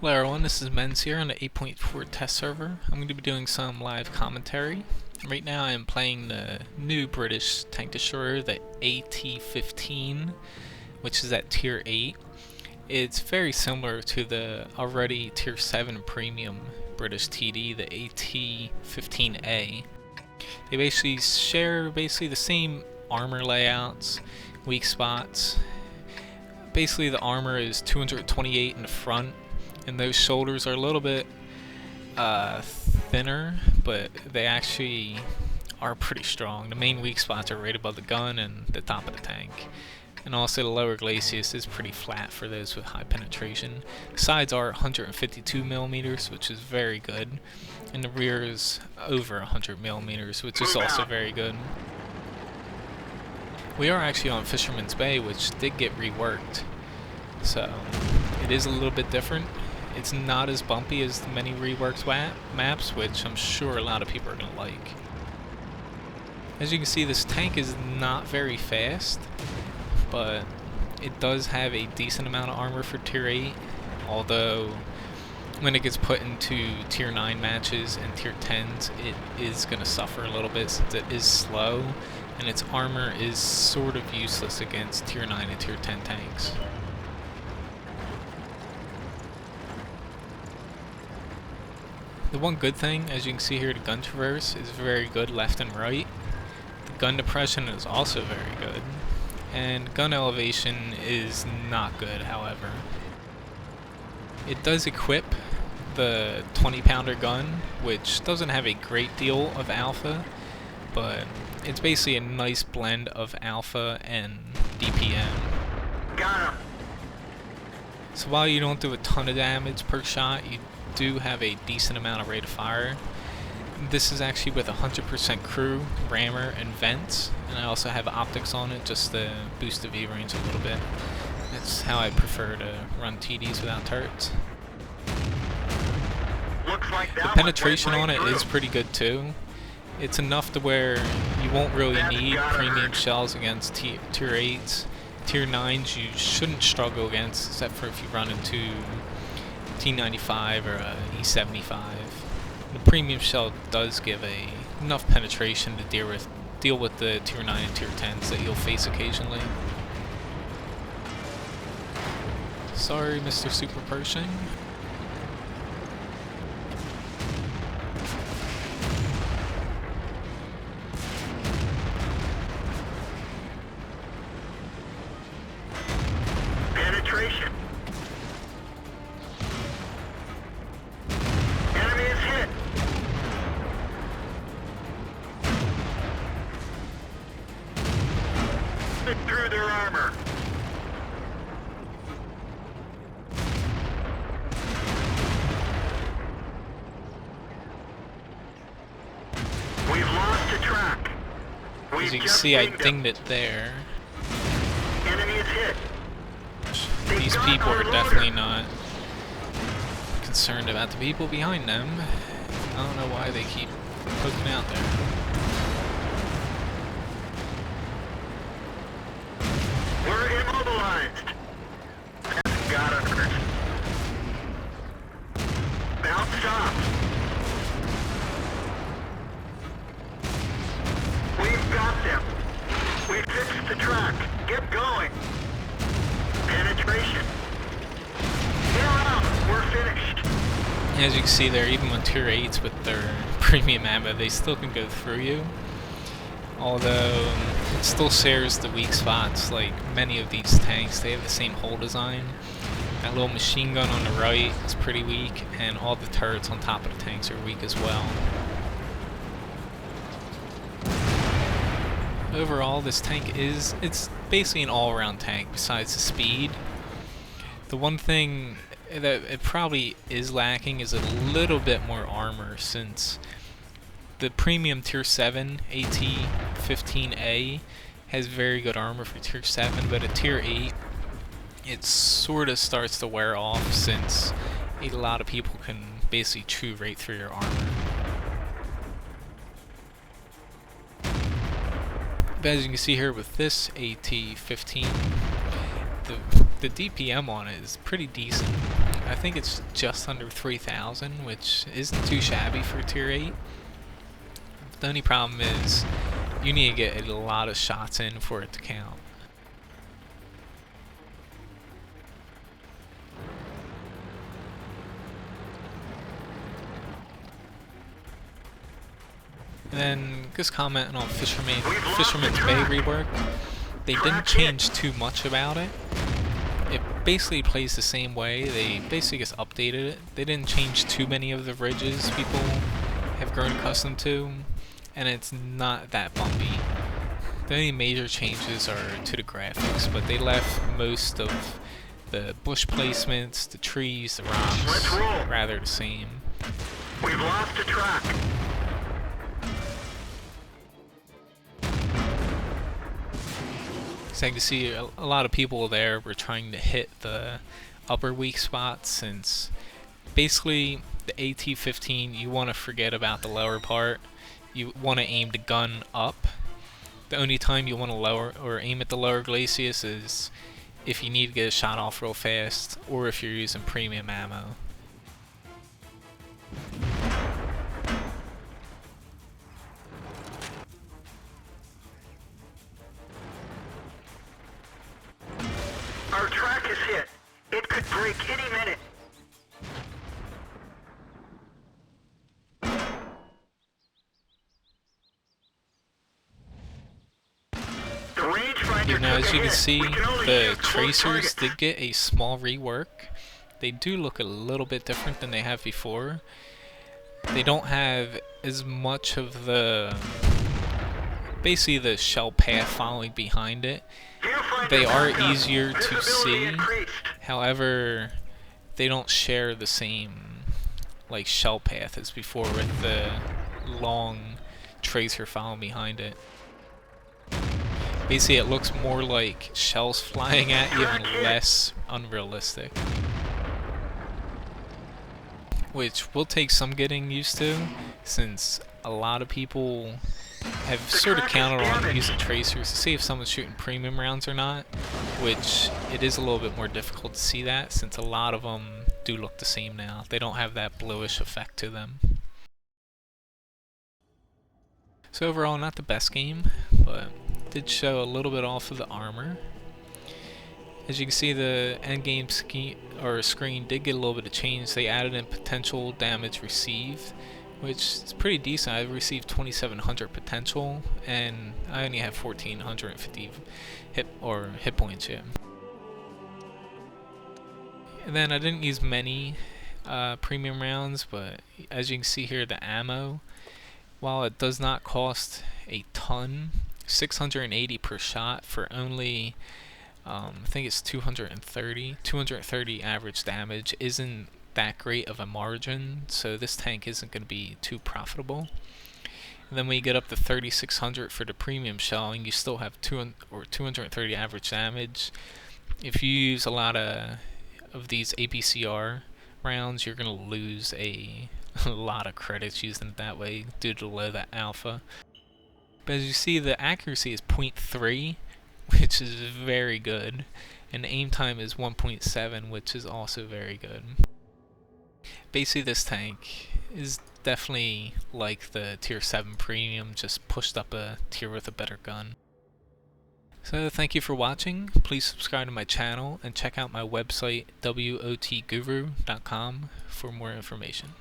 Hello everyone, this is Men's here on the 8.4 test server. I'm going to be doing some live commentary. Right now I am playing the new British tank destroyer, the AT-15, which is at tier 8. It's very similar to the already tier 7 premium British TD, the AT-15A. They basically share the same armor layouts, weak spots. Basically the armor is 228 in the front, and those shoulders are a little bit thinner, but they actually are pretty strong. The main weak spots are right above the gun and the top of the tank. And also the lower glacis is pretty flat for those with high penetration. The sides are 152 millimeters, which is very good. And the rear is over 100 millimeters, which is also very good. We are actually on Fisherman's Bay, which did get reworked. So it is a little bit different. It's not as bumpy as the many reworked maps, which I'm sure a lot of people are going to like. As you can see, this tank is not very fast, but it does have a decent amount of armor for tier 8, although when it gets put into tier 9 matches and tier 10s, it is going to suffer a little bit since it is slow, and its armor is sort of useless against tier 9 and tier 10 tanks. The one good thing, as you can see here, the gun traverse is very good left and right. The gun depression is also very good. And gun elevation is not good, however. It does equip the 20-pounder gun, which doesn't have a great deal of alpha, but it's basically a nice blend of alpha and DPM. Got him. So while you don't do a ton of damage per shot, you do have a decent amount of rate of fire. This is actually with 100% crew, rammer, and vents, and I also have optics on it just to boost the V range a little bit. That's how I prefer to run TDs without turrets. Looks like The penetration on it is pretty good too. It's enough to where you won't really need premium shells against tier 8s. Tier 9s you shouldn't struggle against, except for if you run into T95 or a E75. The premium shell does give enough penetration to deal with the tier 9 and tier 10s that you'll face occasionally. Sorry, Mr. Super Pershing. Penetration. Enemy is hit. Through their armor. We've lost a track. As you can see, I dinged it there. Enemy is hit. These people are definitely not concerned about the people behind them. I don't know why they keep poking out there. We're immobilized. That's gotta hurt. Bounce off. We've got them. We fixed the track. Get going. Penetration. They're out. We're finished. As you can see there, even with tier 8s with their premium ammo, they still can go through you. Although it still shares the weak spots. Like many of these tanks, they have the same hull design. That little machine gun on the right is pretty weak, and all the turrets on top of the tanks are weak as well. Overall, this tank it's basically an all-around tank besides the speed. The one thing that it probably is lacking is a little bit more armor, since the premium tier 7 AT-15A has very good armor for tier 7, but at tier 8 it sort of starts to wear off, since a lot of people can basically chew right through your armor. But as you can see here with this AT-15, the DPM on it is pretty decent. I think it's just under 3,000, which isn't too shabby for tier 8. The only problem is you need to get a lot of shots in for it to count. And then just commenting on Fisherman's Bay rework. They didn't change too much about it. It basically plays the same way. They basically just updated it. They didn't change too many of the ridges people have grown accustomed to, and it's not that bumpy. The only major changes are to the graphics, but they left most of the bush placements, the trees, the rocks rather the same. We've lost a track. So I can see a lot of people there were trying to hit the upper weak spots, since basically the AT-15, you want to forget about the lower part. You want to aim the gun up. The only time you want to lower or aim at the lower glacis is if you need to get a shot off real fast, or if you're using premium ammo. Our track is hit. It could break any minute. The rangefinder You know, took as a you can hit. see, We can only the shoot close tracers targets. did get a small rework. They do look a little bit different than they have before. They don't have as much of the, basically the shell path following behind it. Viewfinder They are back up. easier to Visibility see, increased. however, they don't share the same like shell path as before with the long tracer following behind it. Basically, it looks more like shells flying at you and less unrealistic, which will take some getting used to, since a lot of people have sort of counted on using tracers to see if someone's shooting premium rounds or not, which it is a little bit more difficult to see that, since a lot of them do look the same now. They don't have that bluish effect to them. So overall, not the best game, but did show a little bit off of the armor. As you can see, the endgame screen did get a little bit of change. They added in potential damage received, which is pretty decent. I received 2,700 potential, and I only have 1,450 hit points yet. And then I didn't use many premium rounds, but as you can see here, the ammo, while it does not cost a ton, 680 per shot for only I think it's 230 average damage isn't that great of a margin, so this tank isn't going to be too profitable. And then when you get up to 3,600 for the premium shell, and you still have 230 average damage. If you use a lot of these APCR rounds, you're going to lose a lot of credits using it that way due to the low that alpha. But as you see, the accuracy is 0.3, which is very good, and the aim time is 1.7, which is also very good. Basically, this tank is definitely like the tier 7 premium, just pushed up a tier with a better gun. So thank you for watching. Please subscribe to my channel and check out my website wotguru.com for more information.